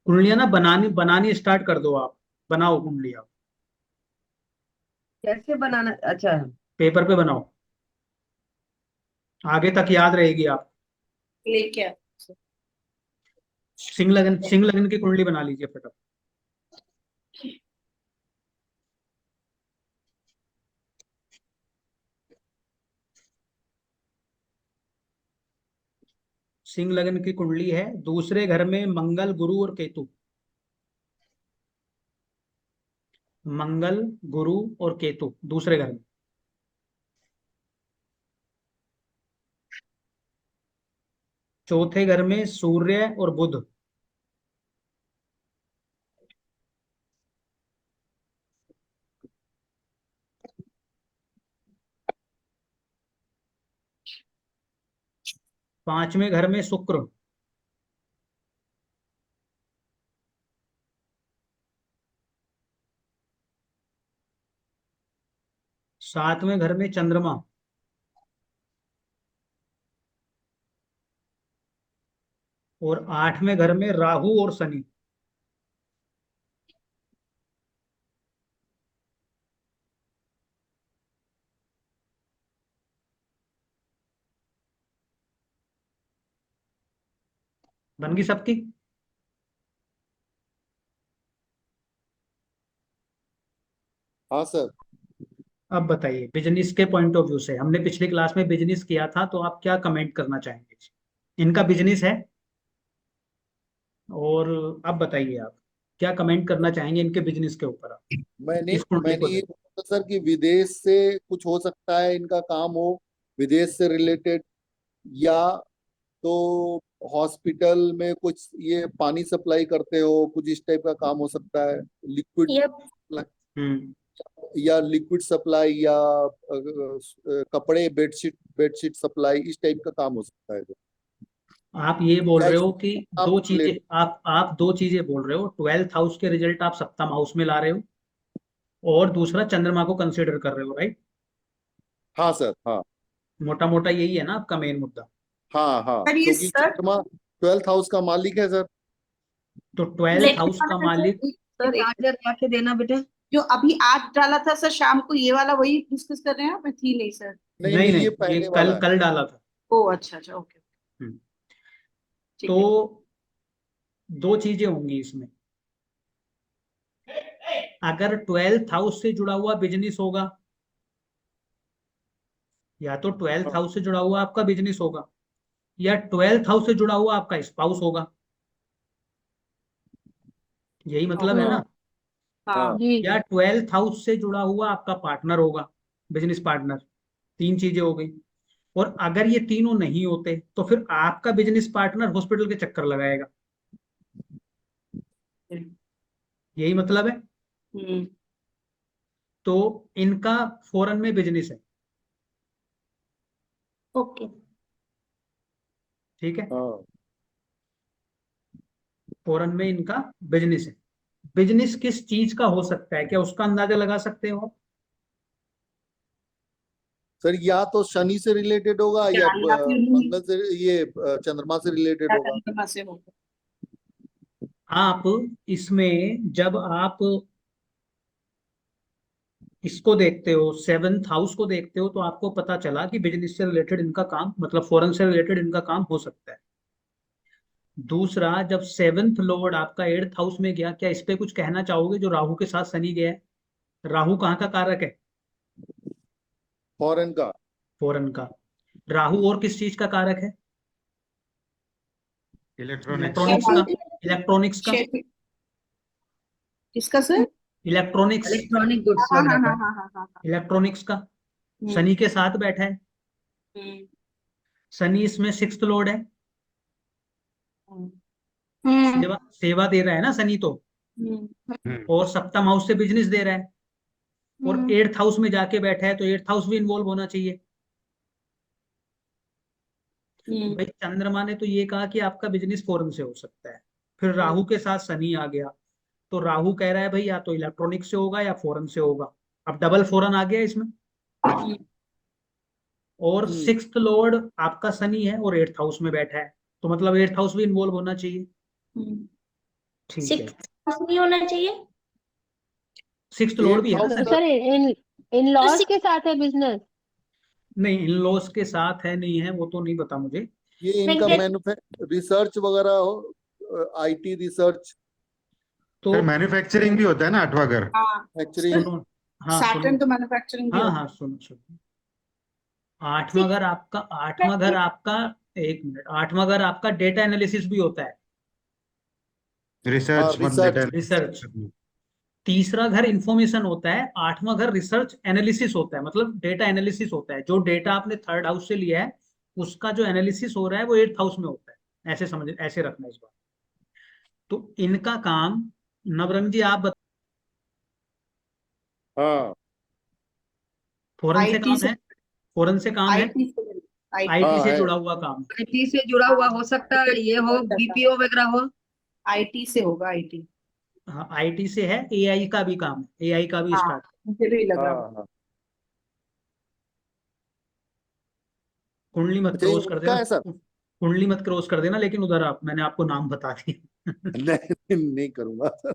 कुंडलियां ना बनानी बनानी स्टार्ट कर दो आप। बनाओ कुंडलियां। कैसे बनाना? अच्छा। पेपर पे बनाओ। आगे तक याद रहेगी आप। लेके आ। सिंह लगन की कुंडली बना लीजिए फटाफट। सिंह लगन की कुंडली है, दूसरे घर में मंगल गुरु और केतु। मंगल, गुरु और केतु दूसरे घर में। चौथे घर में सूर्य और बुध। पांचवें घर में शुक्र। सातवें घर में चंद्रमा। और आठवें घर में राहु और शनि। बन गई सबकी। हाँ सर। अब बताइए, बिजनेस के पॉइंट ऑफ व्यू से, हमने पिछली क्लास में बिजनेस किया था, तो आप क्या कमेंट करना चाहेंगे? इनका बिजनेस है। और अब बताइए आप क्या कमेंट करना चाहेंगे इनके बिजनेस के ऊपर, आप मैंने इस कुंडली मैंने को ये देख। बोला था सर कि विदेश से कुछ हो सकता है, इनका काम हो विदेश से रिलेटेड, या तो हॉस्पिटल में कुछ ये पानी सप्लाई करते हो, कुछ इस टाइप का काम हो सकता है। लिक्विड ये हम्म। या लिक्विड सप्लाई, या कपड़े, बेडशीट बेडशीट सप्लाई, इस टाइप का काम हो सकता है। आप ये बोल या रहे इस हो कि काम दो से चीजें, रिलेटेड। आप दो चीजें बोल रहे हो, 12th हाउस के रिजल्ट आप सप्तम हाउस में ला रहे हो, और दूसरा चंद्रमा को कंसिडर कर रहे हो, राइट? हाँ सर, हाँ। मोटा मोटा यही है ना आपका मेन मुद्दा। हाँ हाँ, सर, ये क्योंकि सर चंद्रमा 12th हाउस का मालिक है सर। तो 12th हाउस लेकिन का सर, मालिक। सर चार्जर ला के देना बेटा। जो अभी आज डाला था सर शाम को, ये वाला वही डिस्कस कर रहे हैं? मैं थी नहीं सर। नहीं नहीं नहीं, नहीं, ये ये पहले कल वाला है। कल डाला था। ओ अच्छा अच्छा, ओके। हम्म। तो ठीक है। दो चीजें होंगी इसमें। अगर 12th हाउस से जुड़ा हुआ बिजनेस होगा, या तो ट्वेल्थ हाँ हाउस से जुड़ा हुआ आपका बिजनेस होगा, या 12th हाउस से जुड़ा हुआ आपका स्पाउस होगा। यही मतलब है ओके। ना? हाँ हाँ जी। या 12th हाउस से जुड़ा हुआ आपका पार्टनर होगा, बिजनेस पार्टनर। तीन चीजें हो गई। और अगर ये तीनों नहीं होते तो फिर आपका बिजनेस पार्टनर हॉस्पिटल के चक्कर लगाएगा। यही मतलब है। हम्म। तो इनका फॉरेन में बिजनेस है। ओके। ठीक है। हाँ फॉरेन में इनका बिजनेस है। बिजनेस किस चीज का हो सकता है, क्या उसका अंदाजा लगा सकते हो आप? सर, या तो शनि से रिलेटेड होगा, या या फिर मंगल से, ये चंद्रमा से रिलेटेड होगा। चंद्रमा से होगा। आप इसमें जब आप इसको देखते हो, 7th हाउस को देखते हो, तो आपको पता चला कि बिजनेस से रिलेटेड इनका काम, मतलब फॉरेन से रिलेटेड इनका काम हो सकता है। दूसरा, जब 7th लॉर्ड आपका 8th हाउस में गया, क्या इस पे कुछ कहना चाहोगे, जो राहु के साथ शनि गया है? राहु कहाँ का कारक है? फॉरेन का। फॉरेन का। राहु और किस चीज का कारक है? इलेक्ट्रॉनिक्स। इलेक्ट्रॉनिक्स का। इलेक्ट्रॉनिक्स का। शेप। किसका सर? इलेक्ट्रॉनिक्स। इलेक्ट्रॉनिक गुड्स हाँ हाँ हाँ हाँ हाँ हाँ हाँ। इलेक्ट्रॉनिक्स का। हम्म। शनि के साथ बैठा है। हम्म। शनि इसमें 6th लॉर्ड है। हम्म। हम्म। सेवा सेवा दे रहा है ना शनि तो। हम्म। और सप्तम हाउस से बिजनेस दे रहा है। और हम्म। 8th हाउस में जाके बैठा है, तो 8th हाउस भी इन्वॉल्व होना चाहिए। हम्म। भाई चंद्रमा ने तो ये कहा कि आपका बिजनेस फॉरेन से हो सकता है। फिर हम्म। राहु के साथ शनि आ गया, तो राहु कह रहा है भाई या तो इलेक्ट्रॉनिक से होगा या फॉरेन से होगा। अब डबल फॉरेन आ गया इसमें। और हम्म। 6th लॉर्ड आपका शनि है और 8th हाउस में बैठा है, तो मतलब 8th हाउस भी इन्वॉल्व होना चाहिए। हम्म। ठीक है। सिक्स नहीं होना चाहिए? सिक्स्थ लोड भी है ना 8 सर? सर इन तो लॉज के साथ है बिजनेस? नहीं, इन लॉस के साथ है नहीं है वो तो नहीं पता मुझे। ये मैं इनका कह- रिसर्च वगैरह, आईटी रिसर्च, तो सर मैन्युफैक्चरिंग भी होता है ना 8वां घर? हाँ, मैन्युफैक्चरिंग। सुनो, हाँ सैटर्न सुनो, तो मैन्युफैक्चरिंग भी हाँ होता हाँ सुनो सुनो, आठवां घर आपका एक मिनट, आठवां घर आपका डेटा एनालिसिस भी होता है, हाँ, रिसर्च मतलब रिसर्च। Data research. तीसरा घर इंफॉर्मेशन होता है, आठवां घर रिसर्च एनालिसिस होता है, मतलब डेटा एनालिसिस होता है। जो डेटा आपने थर्ड हाउस से लिया है उसका जो एनालिसिस हो रहा है वो एट्थ हाउस में होता है, ऐसे समझ, ऐसे रखना इस बार। तो इनका काम, नवरंग जी आप बता, हाँ फॉरेन से आईटी काम से, है, फॉरेन से काम है, आईटी से, आईटी आईटी हाँ से है। जुड़ा हुआ काम है। आईटी से जुड़ा हुआ हो सकता है, ये हो बीपीओ वगैरह हो। आईटी से होगा, आईटी। हाँ आईटी से है, एआई का भी काम है, एआई का भी हाँ, स्टार्ट। मुझे भी लग रहा। हाँ हाँ। कुंडली मत अच्छा, ये क्रॉस कर उनका देना, है सर? कुंडली मत क्रॉस कर देना, लेकिन उधर आप, मैंने आपको नाम बता दिया। नहीं, नहीं करूंगा सर।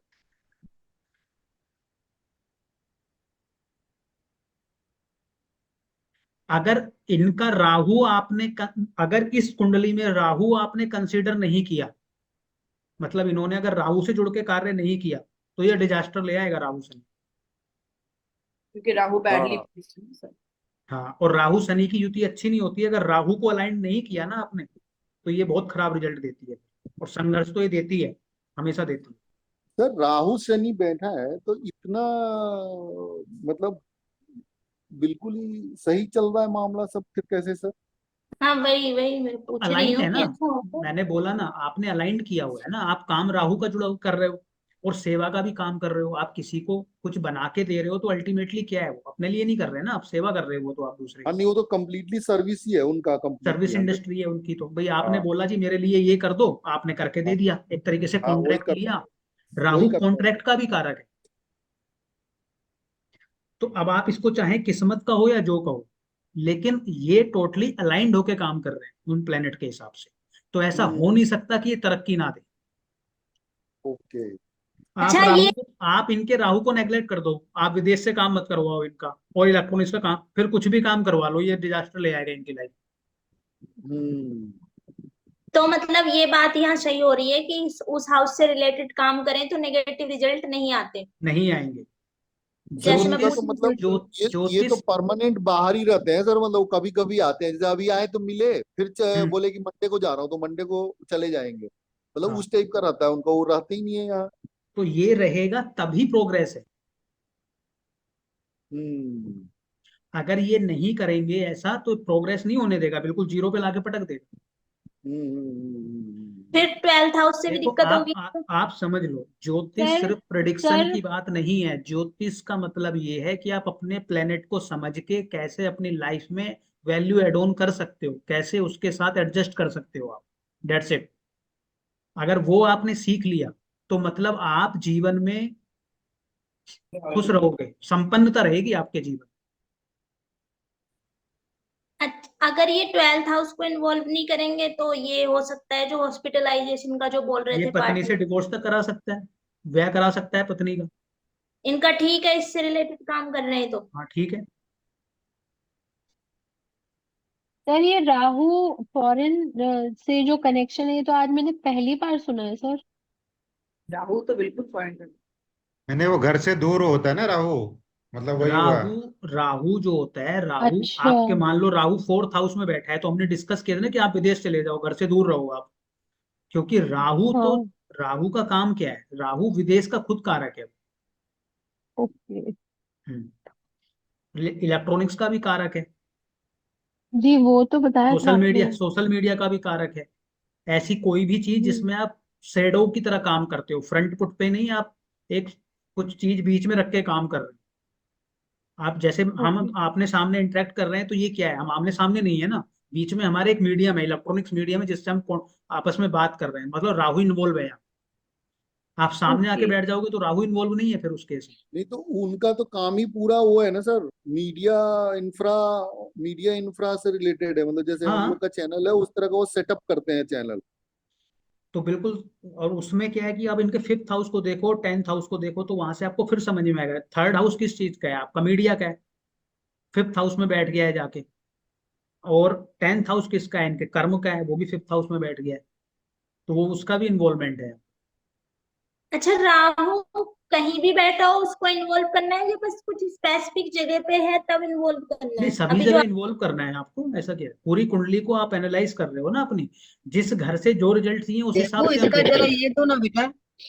अगर इनका राहु आपने अगर इस कुंडली में राहु आपने कंसीडर नहीं किया, मतलब इन्होंने अगर राहु से जुड़ के कार्य नहीं किया, तो ये डिजास्टर ले आएगा राहु शनि। क्योंकि राहु बैडली हाँ प्लेस्ड है सर। हाँ, और राहु शनि की युति अच्छी नहीं होती है, अगर राहु को अलाइन नहीं किया ना आपने, तो ये बहुत खराब रिजल्ट देती है, और संघर्ष तो ये देती है, हमेशा देती है। सर, राहु शनि बैठा है तो इतना, मतलब बिल्कुल ही सही चल रहा है मामला सब, फिर कैसे सर? हाँ वही वही मैं तो पूछ रही अलाइंड हूँ है कि ना, ऐसा होता है? मैंने बोला ना, आपने अलाइंड किया हुआ है ना, आप काम राहु का जुड़ा कर रहे हो, और सेवा का भी काम कर रहे हो। आप किसी को कुछ बना के दे रहे हो तो अल्टीमेटली क्या है, वो अपने लिए नहीं कर रहे ना, आप सेवा कर रहे हो, वो तो आप दूसरे हाँ, नहीं वो तो कम्प्लीटली सर्विस ही है उनका, सर्विस कम्प्लीटली 100। इंडस्ट्री है उनकी। तो भाई आपने हाँ बोला जी मेरे लिए ये कर दो, आपने करके दे हाँ दिया, एक तरीके से हाँ, वही कॉन्ट्रैक्ट करता लिया। है, वही राहु करता है। कॉन्ट्रैक्ट का भी कारक है। तो अब आप इसको चाहे किस्मत का हो या जो का हो, लेकिन ये टोटली अलाइंड होके काम कर रहे हैं उन प्लेनेट के हिसाब से। तो ऐसा हो नहीं सकता कि ये तरक्की ना दे। ओके। आप अच्छा राहु ये को, आप इनके राहु को नेग्लेक्ट कर दो, आप विदेश से काम मत करवाओ इनका, और इलेक्ट्रॉनिक्स का काम, फिर कुछ भी काम करवा लो, ये डिजास्टर ले आएगा इनकी लाइफ। हम्म। तो मतलब ये बात यहाँ सही हो रही है कि उस हाउस से रिलेटेड काम करें तो नेगेटिव रिजल्ट नहीं आते? नहीं आएंगे। सर, जैसे मैं उनके ज्योतिष, तो पूछ मतलब ये तो ज्योतिष, परमानेंट बाहर ही रहते हैं सर, मतलब कभी कभी आते हैं, जैसे अभी आए तो मिले, फिर हम्म, बोले कि मंडे को जा रहा हूँ तो मंडे को चले जाएंगे, मतलब हाँ, उस टाइप का रहता है उनका, वो रहते ही नहीं है यहाँ। तो ये रहेगा तभी प्रोग्रेस है। हम्म। अगर ये नहीं करेंगे ऐसा तो प्रोग्रेस नहीं होने देगा, बिल्कुल जीरो पे लाके पटक देगा। फिर ट्वेल्थ हाउस से भी देखो दिक्कत आप होगी? आप समझ लो, ज्योतिष सर सिर्फ प्रेडिक्शन सर की बात नहीं है। ज्योतिष का मतलब ये है कि आप अपने प्लेनेट को समझ के कैसे अपनी लाइफ में वैल्यू एड ऑन कर सकते हो, कैसे उसके साथ एडजस्ट कर सकते हो आप, डेट्स इट। अगर वो आपने सीख लिया तो मतलब आप जीवन में खुश रहोगे, संपन्नता रहेगी आपके जीवन। अगर ये ट्वेल्थ हाउस को इन्वॉल्व नहीं करेंगे तो ये हो सकता है जो हॉस्पिटलाइजेशन का जो बोल रहे ये थे पत्नी से पार्टनर, डिवोर्स तक करा सकता है, ब्याह करा सकता है पत्नी का। इनका ठीक है इससे रिलेटेड काम कर रहे हैं तो? हाँ ठीक है। सर ये राहु फॉरेन से जो कनेक्शन है, ये तो आज मैंने पहली बार सुना है सर। राहु तो बिल्कुल पॉइंट है। मैंने वो घर से दूर होता है ना राहु, मतलब वही हुआ। राहु, राहु जो होता है, राहु अच्छा। आपके, मान लो राहु फोर्थ हाउस में बैठा है, तो हमने डिस्कस किया था ना कि आप विदेश चले जाओ, घर से दूर रहो आप, क्योंकि राहु तो, हाँ। राहु का काम क्या है, राहु विदेश का खुद कारक है। ओके। इलेक्ट्रॉनिक्स का भी कारक है, जी वो तो बताया था आपने। सोशल मीडिया का भी कारक है। ऐसी कोई भी चीज हम्म। जिसमें आप शेडो की तरह काम करते हो, फ्रंट फुट पे नहीं, आप एक कुछ चीज बीच में रख के काम कर रहे हो। आप जैसे हम ओके। आपने सामने इंटरेक्ट कर रहे हैं, तो ये क्या है, हम आमने सामने नहीं है ना, बीच में हमारे एक मीडियम है, इलेक्ट्रॉनिक्स मीडियम है, जिससे हम आपस में बात कर रहे हैं, मतलब राहु इन्वॉल्व है यहाँ। आप सामने आके ओके। बैठ जाओगे तो राहु इन्वॉल्व नहीं है फिर उस केस में। नहीं तो उनका तो काम ही पूरा वो है ना sir, media infra, media infra से रिलेटेड है, मतलब जैसे हम हाँ लोग का चैनल है उस तरह का वो सेटअप करते हैं चैनल। तो बिल्कुल। और उसमें क्या है कि आप इनके 5th हाउस को देखो, 10th हाउस को देखो, तो वहां से आपको फिर समझ में आएगा 3rd हाउस किस चीज का है, आपका मीडिया का है, 5th हाउस में बैठ गया है जाके। और 10th हाउस किसका है, इनके कर्म का है, वो भी 5th हाउस में बैठ गया है, तो वो उसका भी इन्वॉल्वमेंट है। अच्छा, राहु कहीं भी बैठा हो उसको इन्वॉल्व करना है या बस कुछ स्पेसिफिक जगह पे है तब इन्वॉल्व करना नहीं, है? सभी अभी जो जगह इन्वॉल्व करना है आपको, ऐसा क्या है, पूरी कुंडली को आप एनालाइज कर रहे हो ना अपनी, जिस घर से जो रिजल्ट चाहिए उस हिसाब देखो से हम इसका देख जरा रहे हैं। ये दो ना बेटा।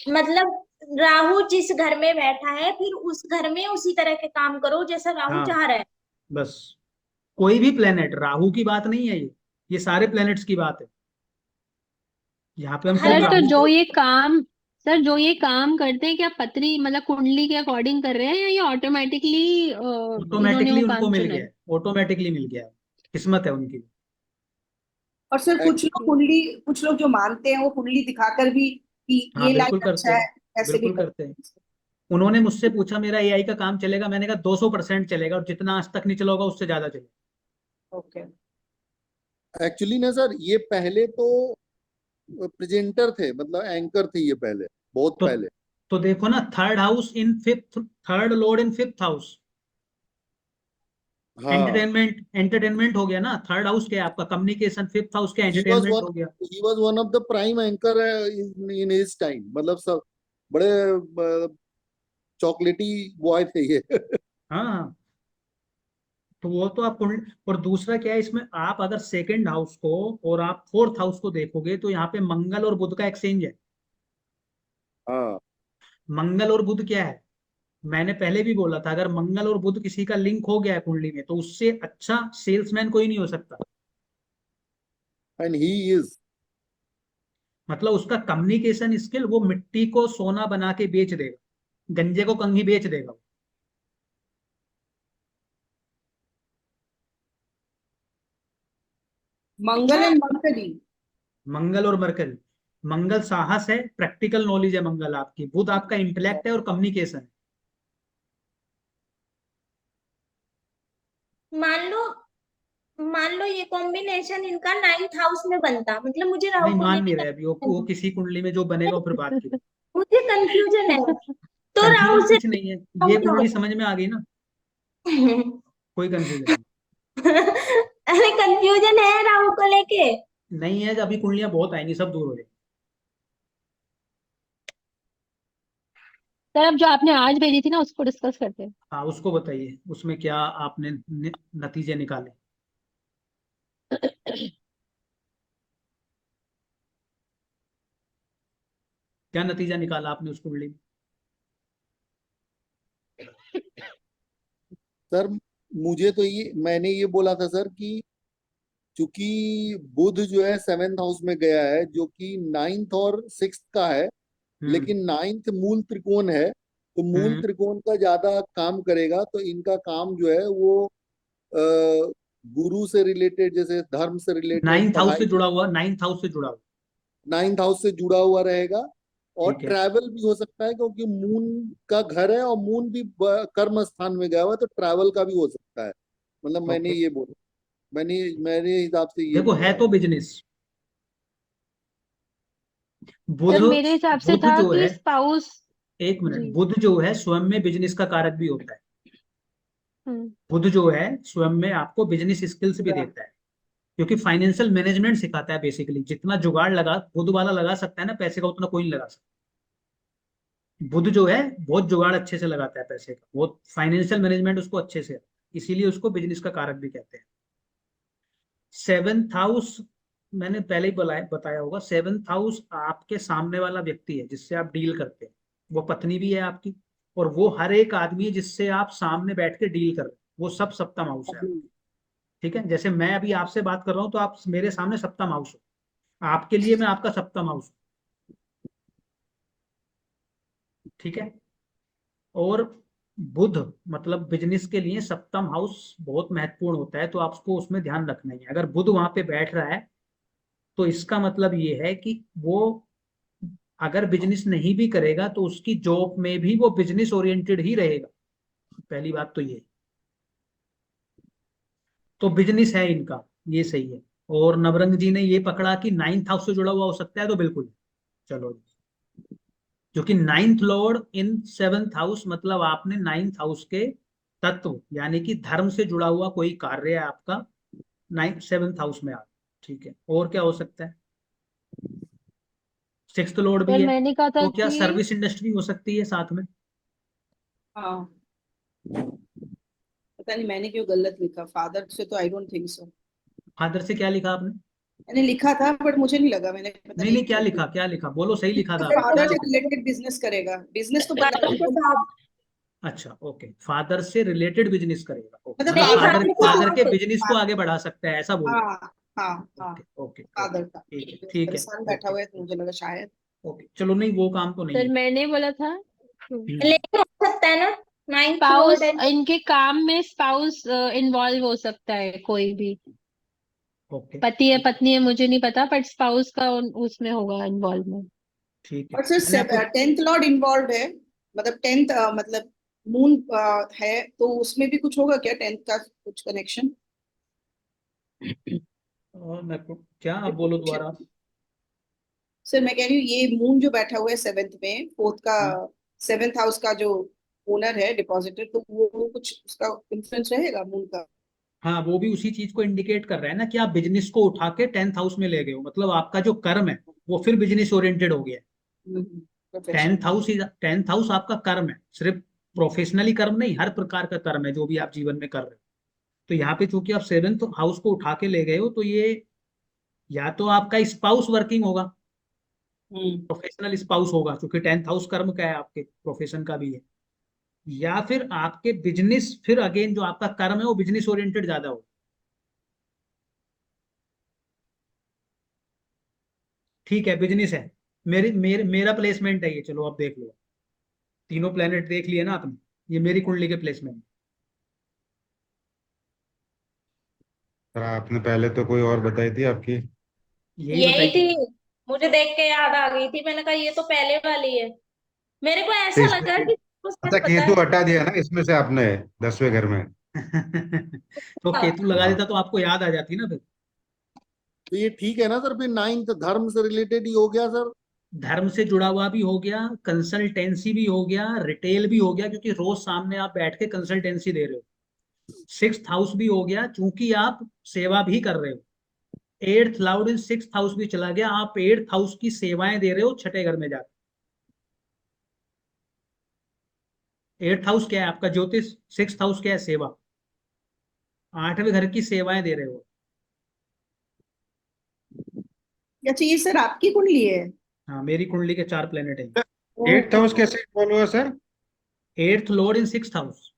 मतलब राहु जिस घर में बैठा है फिर उस घर में उसी तरह के काम करो जैसा राहु हाँ, चाह रहा है। बस। कोई भी प्लेनेट, राहु की बात नहीं है ये सारे प्लेनेट्स की बात है। यहाँ पे हम हर सिर्फ सर तो राहु जो को। ये काम सर जो ये काम करते हैं, क्या पत्री मतलब कुंडली के अकॉर्डिंग कर रहे हैं, या ये ऑटोमेटिकली इन्होंने ऑटोमेटिकली वो उनको काम मिल चुना गया है? है, ऑटोमेटिकली मिल गया है, किस्मत है उनकी। और सर कुछ लोग एक्चुअली कुंडली, कुछ लोग जो मानते हैं वो कुंडली दिखाकर भी कि हाँ, ये बिल्कुल लाइन करते अच्छा है, हैं, ऐसे भी बिल्कुल करते करते हैं। हैं। उन्होंने मुझसे पूछा मेरा एआई का काम चलेगा, मैंने कहा 200% चलेगा, और जितना आज तक नहीं चला होगा उससे ज्यादा चलेगा। ओके। एक्चुअली ना सर, ये पहले तो प्रेजेंटर थे, मतलब एंकर थे ये पहले, बहुत तो पहले। तो देखो ना, 3rd house in 5th, 3rd Lord in 5th house. हाँ, एंटरटेनमेंट हो गया ना, 3rd हाउस क्या है आपका, कम्युनिकेशन, 5th हाउस क्या, ही वॉज एंटरटेनमेंट वन हो गया। He was one of the prime anchor in his time, मतलब सब बड़े चॉकलेटी बॉय थे ये। हाँ, हाँ। तो वो तो आप और दूसरा क्या है इसमें, आप अगर 2nd हाउस को और आप 4th हाउस को देखोगे तो यहाँ पे मंगल और बुध का एक्सचेंज है। हाँ, मंगल और बुध क्या है, मैंने पहले भी बोला था, अगर मंगल और बुध किसी का लिंक हो गया है कुंडली में तो उससे अच्छा सेल्समैन कोई नहीं हो सकता। And he is. मतलब उसका कम्युनिकेशन स्किल, वो मिट्टी को सोना बना के बेच देगा, गंजे को कंघी बेच देगा। मंगल एंड मरकरी। मंगल और मरकरी, मंगल साहस है, प्रैक्टिकल नॉलेज है मंगल आपकी, बुध आपका इंटेलेक्ट है और कम्युनिकेशन है। मान लो मान लो ये कॉम्बिनेशन इनका 9th हाउस में बनता, मतलब मुझे राहु नहीं, को मान नहीं लेके रहे अभी, वो किसी कुंडली में जो बनेगा वो फिर बात की। मुझे कंफ्यूजन है। तो राहु कंफ्यूजन से कुछ नहीं है, राहु ये क्या कुंडली होता समझ में आ गई ना, है? कोई कंफ्यूजन नहीं। अरे कंफ्यूजन है राहु को लेके। नहीं है, अभी कुंडलियां बहुत आएंगी, सब दूर हो जाएगी। सर अब जो आपने आज भेजी थी ना उसको डिस्कस करते हैं। हाँ, उसको बताइए, उसमें क्या आपने नतीजे निकाले। क्या नतीजा निकाला आपने उस कुंडली में। सर मुझे तो ये, मैंने ये बोला था सर कि चूंकि बुध जो है 7th हाउस में गया है, जो कि 9th और 6th का है, हम्म, लेकिन 9th मूल त्रिकोण है, तो मूल हम्म। त्रिकोण का ज्यादा काम करेगा, तो इनका काम जो है वो गुरु से रिलेटेड, जैसे धर्म से रिलेटेड, 9th हाउस पढ़ाई से से, जुड़ा हुआ, 9th हाउस से जुड़ा हुआ। 9th हाउस से जुड़ा हुआ रहेगा। और ठीक है। ट्रैवल भी हो सकता है, क्योंकि मून का घर है और मून भी कर्म स्थान में गया हुआ है, तो ट्रैवल का भी हो सकता है। मतलब मैंने ओके, ये बोला, मैंने मेरे हिसाब से ये देखो है निकला है। तो बिजनेस। बुध सर मेरे हिसाब से बुध था जो कि है, स्पाउस। एक मिनट, जी। बुध जो है स्वयं में बिजनेस का कारक भी होता है। हम्म। बुध जो है स्वयं में आपको बिजनेस स्किल्स भी देता है, क्योंकि फाइनेंशियल मैनेजमेंट सिखाता है बेसिकली। जितना जुगाड़ लगा बुध वाला लगा सकता है ना पैसे का, उतना कोई नहीं लगा सकता। बुध जो है बहुत जुगाड़ अच्छे से लगाता है पैसे का, बहुत फाइनेंशियल मैनेजमेंट उसको अच्छे से है। इसीलिए उसको बिजनेस का कारक भी कहते हैं। 7th हाउस, मैंने पहले ही बताया होगा, 7th हाउस आपके सामने वाला व्यक्ति है जिससे आप डील करते हैं, वो पत्नी भी है आपकी, और वो हर एक आदमी है जिससे आप सामने बैठ के डील कर रहे हैं, वो सब सप्तम हाउस है। ठीक है, जैसे मैं अभी आपसे बात कर रहा हूँ तो आप मेरे सामने सप्तम हाउस हो, आपके लिए मैं आपका सप्तम हाउस हूँ। ठीक है। और बुध मतलब बिजनेस के लिए सप्तम हाउस बहुत महत्वपूर्ण होता है, तो आपको उसमें ध्यान रखना ही है। अगर बुध वहां पे बैठ रहा है तो इसका मतलब ये है कि वो अगर बिजनेस नहीं भी करेगा तो उसकी जॉब में भी वो बिजनेस ओरिएंटेड ही रहेगा। पहली बात तो ये, तो बिजनेस है इनका, ये सही है। और नवरंग जी ने ये पकड़ा कि 9th हाउस से जुड़ा हुआ हो सकता है, तो बिल्कुल। चलो, क्योंकि नाइन्थ लॉर्ड इन सेवंथ हाउस मतलब आपने नाइन्थ हाउस के तत्व यानी कि धर्म से जुड़ा हुआ कोई कार्य है आपका नाइन्थ सेवंथ हाउस में आ, ठीक है। और क्या हो सकता है? सिक्स्थ लॉर्ड भी सर है, मैंने कहा था तो क्या कि सर्विस इंडस्ट्री हो सकती है साथ में? हाँ, पता नहीं मैंने क्यों गलत लिखा, फादर से तो I don't think so. Father से क्या लिखा आपने? मैंने लिखा था बट मुझे नहीं लगा, मैंने पता नहीं नहीं नहीं, क्या क्यों। लिखा, क्या लिखा, बोलो, सही लिखा था आपने, क्या फादर से लिखा? रिलेटेड बिजनेस करेगा, बिजनेस तो फादर के बदला। साथ। अच्छा, ओके, फादर से रिलेटेड बिजनेस करेगा, ओके, मतलब मतलब नहीं, फादर फादर फादर के फादर के साथ। बिजनेस को आगे बढ़ा सकता है, ऐसा बोल रहे हाँ हाँ हो? हाँ, ओके ओके ओके, फादर का। ठीक है सन बैठा ओके हुआ है तो मुझे लगा शायद। ओके, चलो, नहीं वो काम तो नहीं सर है। मैंने बोला था लेकिन हो सकता है ना, नाइन्थ स्पाउस, लॉर्ड है। इनके काम में स्पाउस इन्वॉल्व हो सकता है कोई भी। ओके, पति है पत्नी है मुझे नहीं पता, बट स्पाउस का उसमें होगा इन्वॉल्वमेंट। ठीक है, और मैंने सर आपको, टेंथ लॉर्ड इन्वॉल्व है, मतलब टेंथ मतलब मून है, तो उसमें भी कुछ होगा क्या, टेंथ का कुछ कनेक्शन? और मैं क्या, आप बोलो दोबारा। सर मैं कह रही हूँ ये मून जो बैठा हुआ है सेवेंथ में, फोर्थ का, हाँ सेवेंथ हाउस का जो ओनर है डिपॉजिटर, तो वो कुछ उसका इन्फ्लुएंस रहेगा मून का? हाँ, वो भी उसी चीज को इंडिकेट कर रहा है ना कि आप बिजनेस को उठा के टेंथ हाउस में ले गए हो, मतलब आपका जो कर्म है वो फिर बिजनेस ओरिएंटेड हो गया है। प्रोफेशन। टेंथ हाउस आपका कर्म है, सिर्फ प्रोफेशनली कर्म नहीं, हर प्रकार का कर्म है जो भी आप जीवन में कर रहे हो। तो यहाँ पे चूंकि आप सेवेंथ हाउस को उठा के ले गए हो, तो ये या तो आपका स्पाउस वर्किंग होगा, हम्म। प्रोफेशनल स्पाउस होगा, क्योंकि टेंथ हाउस कर्म का है, आपके प्रोफेशन का भी है, या फिर आपके बिजनेस, फिर अगेन जो आपका कर्म है वो बिजनेस ओरिएंटेड ज्यादा हो। ठीक है, बिजनेस है, मेरा प्लेसमेंट है ये, चलो आप देख लो, तीनों प्लेनेट देख लिए ना आपने, ये मेरी कुंडली के प्लेसमेंट। सर आपने पहले तो कोई और बताई थी आपकी। यही यही बताई थी, थी। मुझे देख के याद आ गई थी, मैंने कहा ये तो पहले वाली है। मेरे को तो ऐसा इसमें लगा कि उसने अच्छा, पता केतु है। हटा दिया ना इसमें से आपने 10वें घर में। तो केतु लगा हाँ। देता तो आपको याद आ जाती ना फिर। तो ये ठीक है ना सर, फिर नाइन्थ धर्म से रिलेटेड ही हो गया सर। धर्म से जुड़ा हुआ भी हो गया, कंसल्टेंसी भी हो गया, रिटेल भी हो गया, क्योंकि रोज सामने आप बैठ के कंसल्टेंसी दे रहे हो। सिक्स्थ हाउस भी हो गया, चूंकि आप सेवा भी कर रहे हो। एट्थ लॉर्ड इन सिक्स्थ हाउस भी चला गया, आप एट्थ हाउस की सेवाएं दे रहे हो छठे घर में जाकर। एट्थ हाउस क्या है आपका? ज्योतिष। सिक्स्थ हाउस क्या है? सेवा। आठवें घर की सेवाएं दे रहे हो। अच्छा ये सर आपकी कुंडली है? हाँ, मेरी कुंडली के 4 प्लेनेट हैं। एट्थ हाउस कैसे इन्वॉल्व हुआ सर? एट्थ लॉर्ड इन सिक्स्थ हाउस।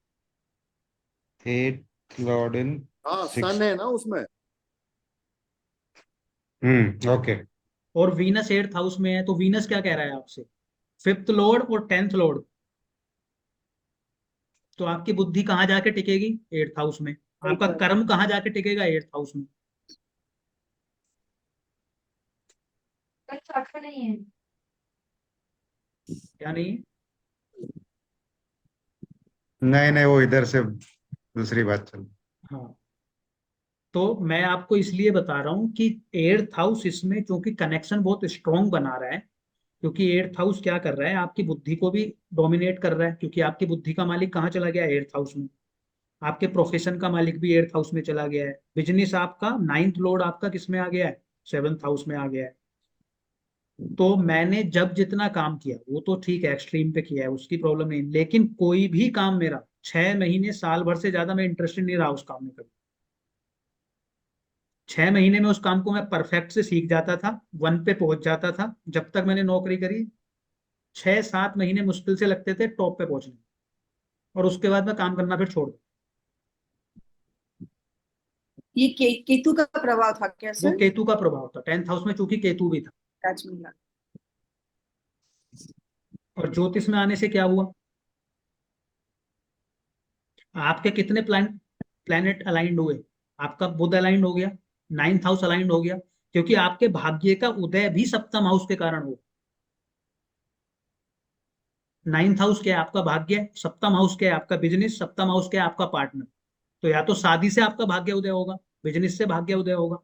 एट्थ लॉर्ड इन हाँ, सिक्स। सन है ना उसमें। ओके। और वीनस एट्थ हाउस में है, तो वीनस क्या कह रहा है आपसे? फिफ्थ लॉर्ड और टेंथ लॉर्ड। तो आपकी बुद्धि कहाँ जाके टिकेगी? एट्थ हाउस में। आपका कर्म कहाँ जाके टिकेगा? एट्थ हाउस में। अच्छा नहीं है। क्या नहीं है? नहीं नहीं, वो इधर से दूसरी बात चल। हाँ, तो मैं आपको इसलिए बता रहा हूँ कि एट्थ हाउस इसमें क्योंकि कनेक्शन बहुत स्ट्रांग बना रहा है, क्योंकि एट्थ हाउस क्या कर रहा है, आपकी बुद्धि को भी डोमिनेट कर रहा है, क्योंकि आपकी बुद्धि का मालिक कहाँ चला गया? एट्थ हाउस में। आपके प्रोफेशन का मालिक भी एट्थ हाउस में चला गया है। बिजनेस आपका नाइन्थ लॉर्ड आपका किस में आ गया है? सेवंथ हाउस में आ गया है। तो मैंने जब जितना काम किया वो तो ठीक है, एक्सट्रीम पे किया है, उसकी प्रॉब्लम नहीं, लेकिन कोई भी काम मेरा 6 महीने साल भर से ज्यादा मैं इंटरेस्टेड नहीं रहा उस काम में कभी। 6 महीने में उस काम को मैं परफेक्ट से सीख जाता था, वन पे पहुंच जाता था, जब तक मैंने नौकरी करी। 6-7 महीने मुश्किल से लगते थे टॉप पे पहुंचने, और उसके बाद मैं काम करना फिर छोड़ दिया। ये केतु का प्रभाव था क्या वो सर? केतु का प्रभाव था, टेंथ हाउस में चूंकि केतु भी था। राजमीला। और ज्योतिष में आने से क्या हुआ? आपके कितने प्लैनेट अलाइंड हुए? आपका बुध अलाइंड हो गया, नाइन्थ हाउस अलाइंड हो गया, क्योंकि आपके भाग्य का उदय भी सप्तम हाउस के कारण हुआ। नाइन्थ हाउस क्या है? आपका भाग्य। सप्तम हाउस क्या है? आपका बिजनेस। सप्तम हाउस क्या है? आपका पार्टनर। तो या तो शादी से आपका भाग्य उदय होगा, बिजनेस से भाग्य उदय होगा,